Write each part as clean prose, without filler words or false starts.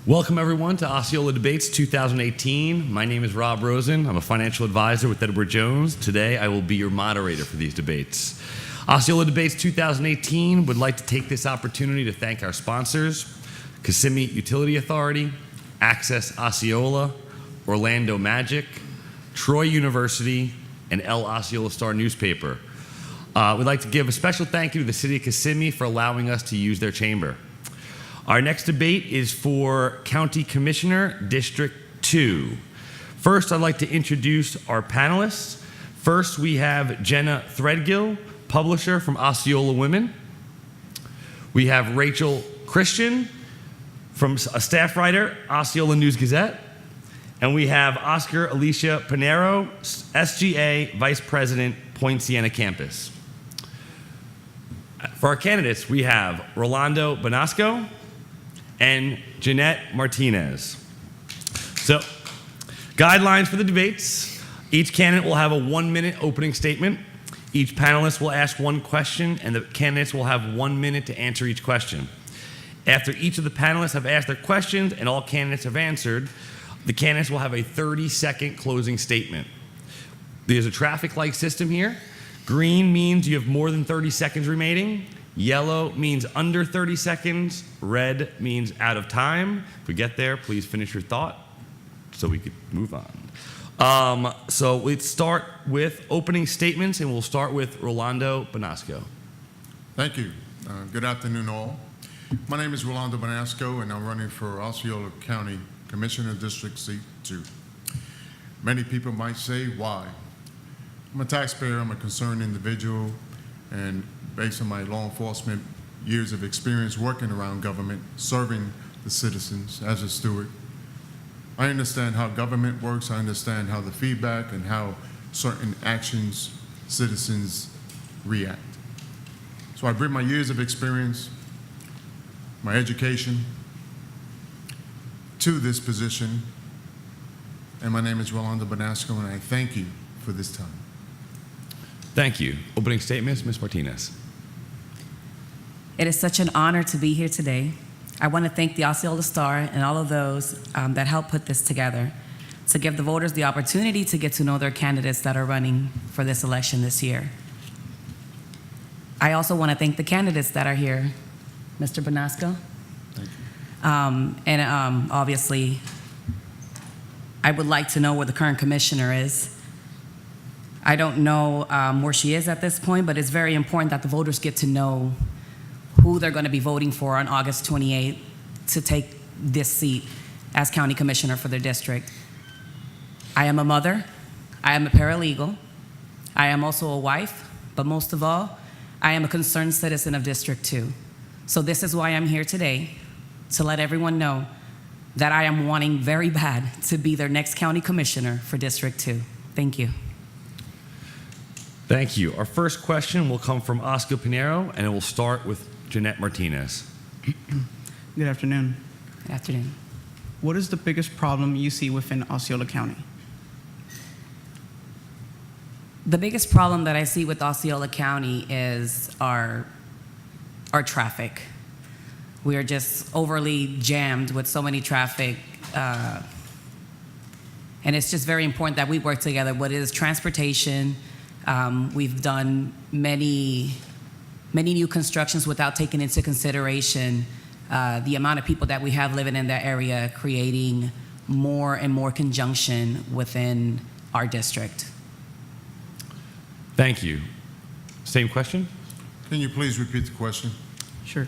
Welcome everyone to Osceola Debates 2018. My name is Rob Rosen. I'm a financial advisor with Edward Jones. Today I will be your moderator for these debates. Osceola Debates 2018 would like to take this opportunity to thank our sponsors, Kissimmee Utility Authority, Access Osceola, Orlando Magic, Troy University, and El Osceola Star newspaper. We'd like to give a special thank you to the City of Kissimmee for allowing us to use their chamber. Our next debate is for County Commissioner, District 2. First, I'd like to introduce our panelists. First, we have Jenna Threadgill, publisher from Osceola Women. We have Rachel Christian, from a staff writer, Osceola News-Gazette. And we have Oscar Alicia Pinero, SGA Vice President, Point Siena Campus. For our candidates, we have Rolando Banasco and JANETTE Martinez. So, guidelines for the debates. Each candidate will have a 1-minute opening statement. Each panelist will ask one question, and the candidates will have 1 minute to answer each question. After each of the panelists have asked their questions and all candidates have answered, the candidates will have a 30-second closing statement. There's a traffic light system here. Green means you have more than 30 seconds remaining. Yellow means under 30 seconds. Red means out of time. If we get there, please finish your thought so we could move on. So let's start with opening statements, and we'll start with Rolando Banasco. Thank you. Good afternoon, all. My name is Rolando Banasco, and I'm running for Osceola County Commissioner, District C2. Many people might say, why? I'm a taxpayer, I'm a concerned individual, and based on my law enforcement years of experience working around government, serving the citizens as a steward, I understand how government works, I understand how the feedback and how certain actions citizens react. So I bring my years of experience, my education, to this position, and my name is Rolando Banasco, and I thank you for this time. Thank you. Opening statements, Ms. Martinez. It is such an honor to be here today. I want to thank the Osceola Star and all of those that helped put this together to give the voters the opportunity to get to know their candidates that are running for this election this year. I also want to thank the candidates that are here. Mr. Banasco. Thank you. Obviously, I would like to know where the current commissioner is. I don't know where she is at this point, but it's very important that the voters get to know who they're going to be voting for on August 28th to take this seat as county commissioner for their district. I am a mother. I am a paralegal. I am also a wife, but most of all, I am a concerned citizen of District 2. So this is why I'm here today, to let everyone know that I am wanting very bad to be their next county commissioner for District 2. Thank you. Thank you. Our first question will come from Oscar Pinero, and it will start with JANETTE Martinez. Good afternoon. Good afternoon. What is the biggest problem you see within Osceola County? The biggest problem that I see with Osceola County is our traffic. We are just overly jammed with so many traffic, and it's just very important that we work together. What is transportation? We've done many new constructions without taking into consideration the amount of people that we have living in that area, creating more and more conjunction within our district. Thank you. Same question? Can you please repeat the question? Sure.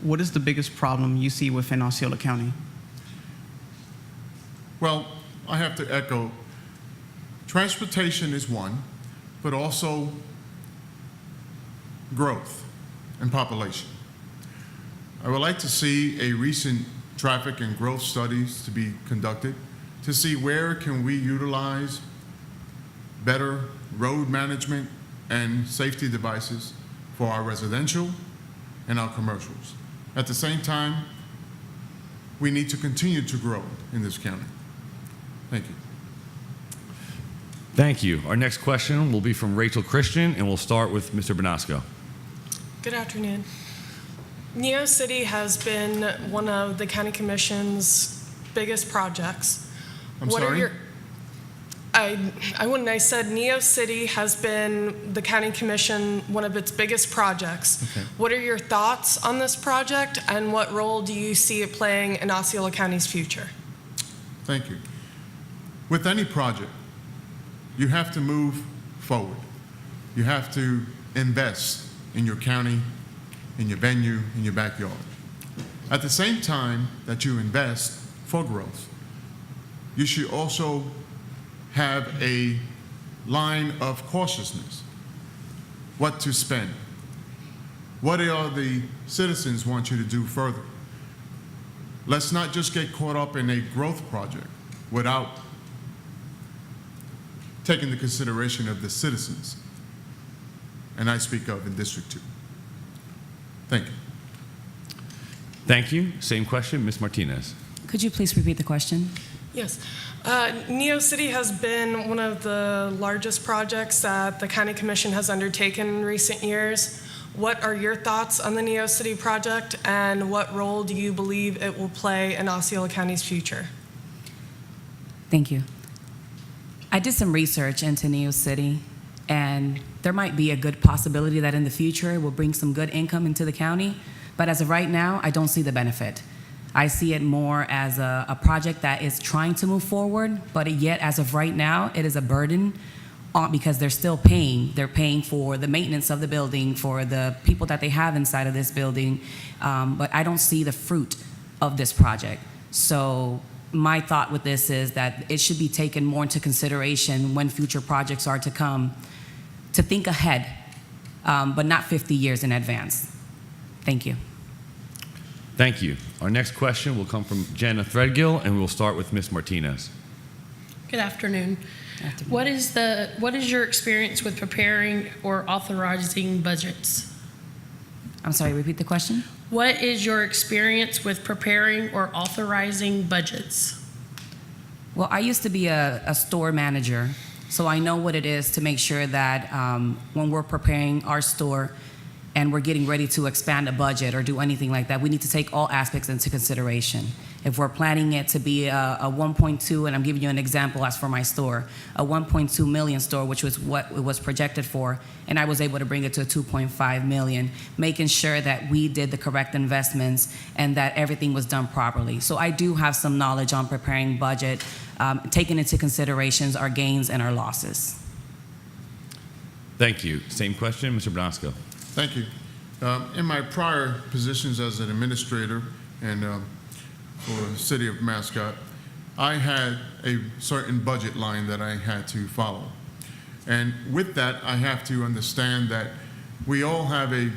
What is the biggest problem you see within Osceola County? Well, I have to echo, transportation is one, but also growth and population. I would like to see a recent traffic and growth studies to be conducted to see where can we utilize better road management and safety devices for our residential and our commercials. At the same time, we need to continue to grow in this county. Thank you. Thank you. Our next question will be from Rachel Christian, and we'll start with Mr. Banasco. Good afternoon. Neo City has been one of the County Commission's biggest projects. I'm What sorry? are your, I said Neo City has been the County Commission, one of its biggest projects. Okay. What are your thoughts on this project, and what role do you see it playing in Osceola County's future? Thank you. With any project, you have to move forward. You have to invest in your county, in your venue, in your backyard. At the same time that you invest for growth, you should also have a line of cautiousness. What to spend? What are the citizens want you to do further? Let's not just get caught up in a growth project without taking the consideration of the citizens. And I speak of in District 2. Thank you. Thank you. Same question, Ms. Martinez. Could you please repeat the question? Yes. Neo City has been one of the largest projects that the County Commission has undertaken in recent years. What are your thoughts on the Neo City project, and what role do you believe it will play in Osceola County's future? Thank you. I did some research into Neo City, and there might be a good possibility that in the future it will bring some good income into the county, but as of right now, I don't see the benefit. I see it more as a project that is trying to move forward, but yet as of right now, it is a burden because they're still paying. They're paying for the maintenance of the building, for the people that they have inside of this building, but I don't see the fruit of this project. So my thought with this is that it should be taken more into consideration when future projects are to come, to think ahead, but not 50 years in advance. Thank you. Thank you. Our next question will come from Jenna Threadgill, and we'll start with Ms. Martinez. Good afternoon. Afternoon. What is your experience with preparing or authorizing budgets? I'm sorry, repeat the question? What is your experience with preparing or authorizing budgets? Well, I used to be a store manager, so I know what it is to make sure that when we're preparing our store and we're getting ready to expand a budget or do anything like that, we need to take all aspects into consideration. If we're planning it to be a 1.2, and I'm giving you an example as for my store, a 1.2 million store, which was what it was projected for, and I was able to bring it to a 2.5 million, making sure that we did the correct investments and that everything was done properly. So I do have some knowledge on preparing budget, taking into considerations our gains and our losses. Thank you. Same question, Mr. Banasco. Thank you. In my prior positions as an administrator and for the city of Mascot, I had a certain budget line that I had to follow. And with that, I have to understand that we all have a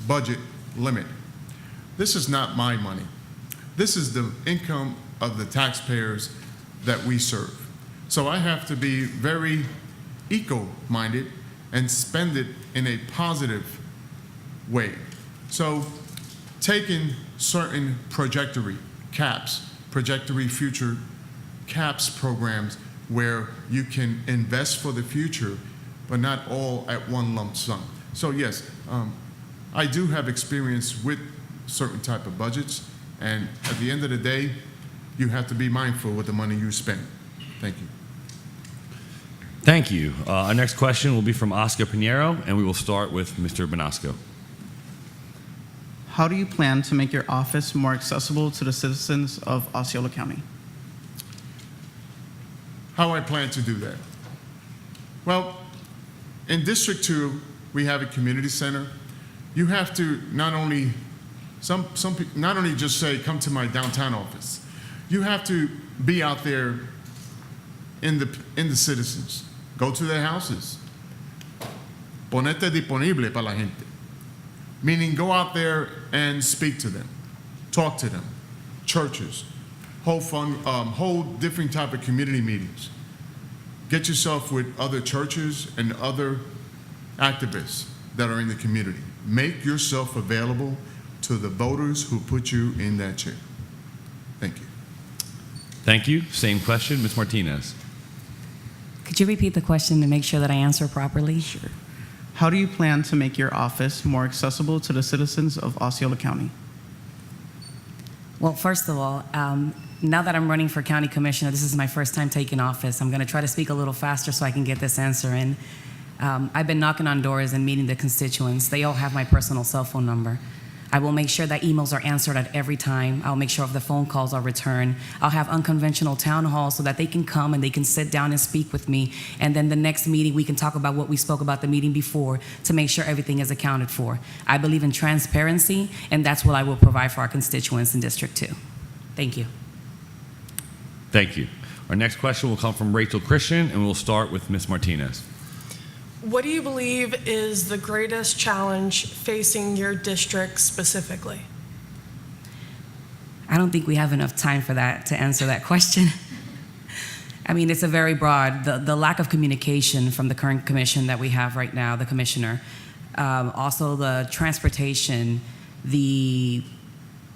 budget limit. This is not my money. This is the income of the taxpayers that we serve. So I have to be very eco-minded and spend it in a positive way. So taking certain trajectory future caps programs where you can invest for the future, but not all at one lump sum. So yes, I do have experience with certain type of budgets, and at the end of the day, you have to be mindful with the money you spend. Thank you. Thank you. Our next question will be from Oscar Pinheiro, and we will start with Mr. Banasco. How do you plan to make your office more accessible to the citizens of Osceola County? How I plan to do that? Well, in District 2, we have a community center. You have to not only not only just say, come to my downtown office. You have to be out there in the citizens. Go to their houses. Ponete disponible para la gente. Meaning go out there and speak to them, talk to them. Churches, hold different type of community meetings. Get yourself with other churches and other activists that are in the community. Make yourself available to the voters who put you in that chair. Thank you. Thank you. Same question, Ms. Martinez. Could you repeat the question to make sure that I answer properly? Sure. How do you plan to make your office more accessible to the citizens of Osceola County? Well, first of all, now that I'm running for county commissioner, this is my first time taking office. I'm going to try to speak a little faster so I can get this answer in. I've been knocking on doors and meeting the constituents. They all have my personal cell phone number. I will make sure that emails are answered at every time. I'll make sure if the phone calls are returned. I'll have unconventional town halls so that they can come and they can sit down and speak with me. And then the next meeting, we can talk about what we spoke about the meeting before to make sure everything is accounted for. I believe in transparency, and that's what I will provide for our constituents in District 2. Thank you. Thank you. Our next question will come from Rachel Christian, and we'll start with Ms. Martinez. What do you believe is the greatest challenge facing your district specifically? I don't think we have enough time for that to answer that question. I mean, it's a very broad, the lack of communication from the current commission that we have right now, the commissioner. Also the transportation, the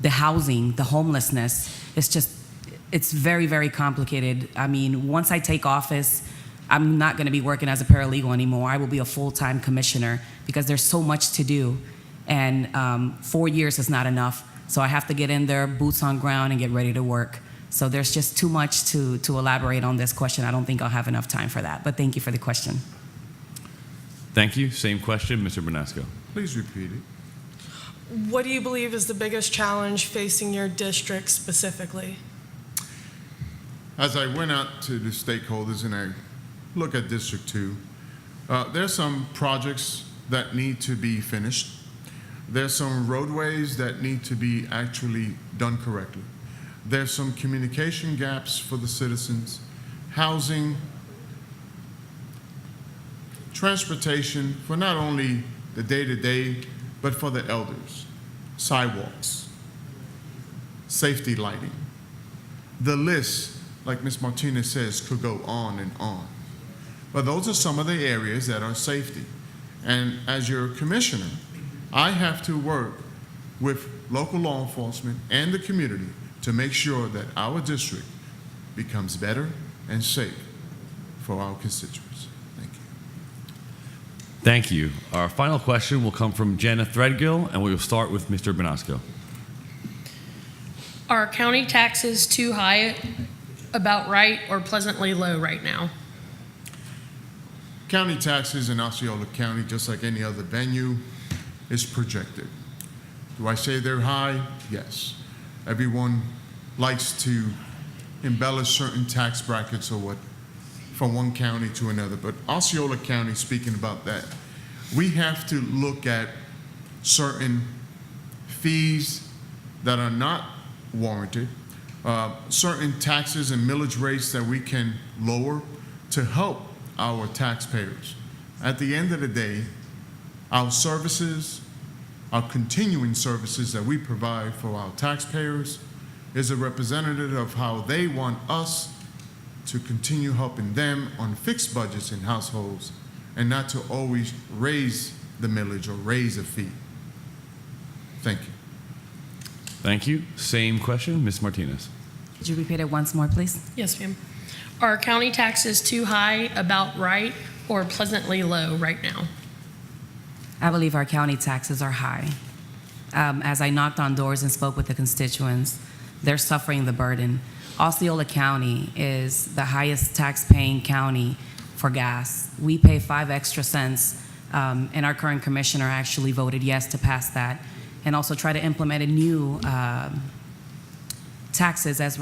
housing, the homelessness. It's very, very complicated. I mean, once I take office, I'm not going to be working as a paralegal anymore. I will be a full-time commissioner because there's so much to do. And 4 years is not enough. So I have to get in there, boots on ground, and get ready to work. So there's just too much to elaborate on this question. I don't think I'll have enough time for that. But thank you for the question. Thank you. Same question, Mr. Banasco. Please repeat it. What do you believe is the biggest challenge facing your district specifically? As I went out to the stakeholders and I look at District 2, there's some projects that need to be finished. There's some roadways that need to be actually done correctly. There's some communication gaps for the citizens, housing, transportation for not only the day-to-day, but for the elders, sidewalks, safety lighting. The list, like Ms. Martinez says, could go on and on. But those are some of the areas that are safety. And as your commissioner, I have to work with local law enforcement and the community to make sure that our district becomes better and safe for our constituents. Thank you. Thank you. Our final question will come from Jenna Threadgill, and we will start with Mr. Banasco. Are county taxes too high, about right, or pleasantly low right now? County taxes in Osceola County, just like any other venue, is projected. Do I say they're high? Yes. Everyone likes to embellish certain tax brackets or what from one county to another. But Osceola County, speaking about that, we have to look at certain fees that are not warranted, certain taxes and millage rates that we can lower to help our taxpayers. At the end of the day, our services, our continuing services that we provide for our taxpayers is a representative of how they want us to continue helping them on fixed budgets in households and not to always raise the millage or raise a fee. Thank you. Thank you. Same question, Ms. Martinez. Could you repeat it once more, please? Yes, ma'am. Are county taxes too high, about right, or pleasantly low right now? I believe our county taxes are high. As I knocked on doors and spoke with the constituents, they're suffering the burden. Osceola County is the highest tax-paying county for gas. We pay 5 extra cents, and our current commissioner actually voted yes to pass that, and also try to implement a new taxes as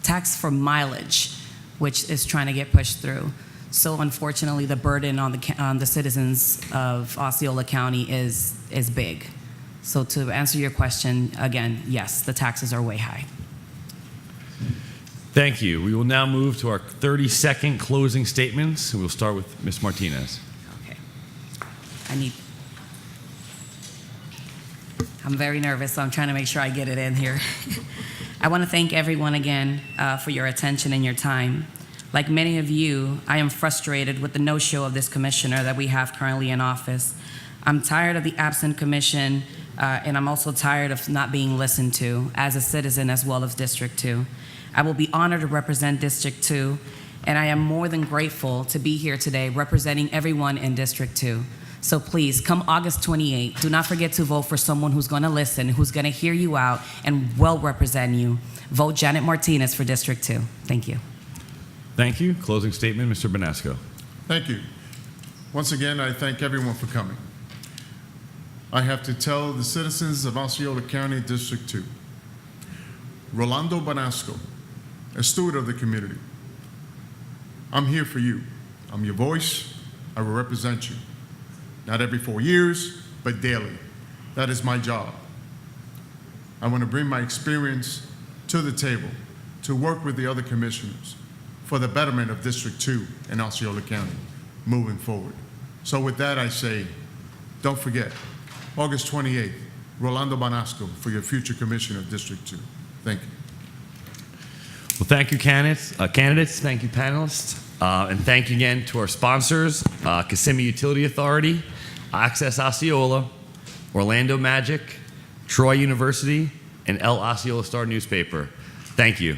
tax for mileage, which is trying to get pushed through. So unfortunately, the burden on the citizens of Osceola County is big. So to answer your question, again, yes, the taxes are way high. Thank you. We will now move to our 30-second closing statements. We'll start with Ms. Martinez. Okay. I'm very nervous, so I'm trying to make sure I get it in here. I want to thank everyone again for your attention and your time. Like many of you, I am frustrated with the no-show of this commissioner that we have currently in office. I'm tired of the absent commission, and I'm also tired of not being listened to as a citizen as well as District 2. I will be honored to represent District 2 and I am more than grateful to be here today representing everyone in District 2. So please, come August 28th, do not forget to vote for someone who's going to listen, who's going to hear you out, and well represent you. Vote Janet Martinez for District 2. Thank you. Thank you. Closing statement, Mr. Banasco. Thank you. Once again, I thank everyone for coming. I have to tell the citizens of Osceola County District 2, Rolando Banasco, a steward of the community, I'm here for you. I'm your voice. I will represent you. Not every 4 years, but daily. That is my job. I want to bring my experience to the table to work with the other commissioners for the betterment of District 2 in Osceola County moving forward. So with that, I say, don't forget, August 28th, Rolando Banasco for your future commissioner of District 2. Thank you. Well, thank you, candidates. Thank you, panelists. And thank you again to our sponsors, Kissimmee Utility Authority, Access Osceola, Orlando Magic, Troy University, and El Osceola Star Newspaper. Thank you.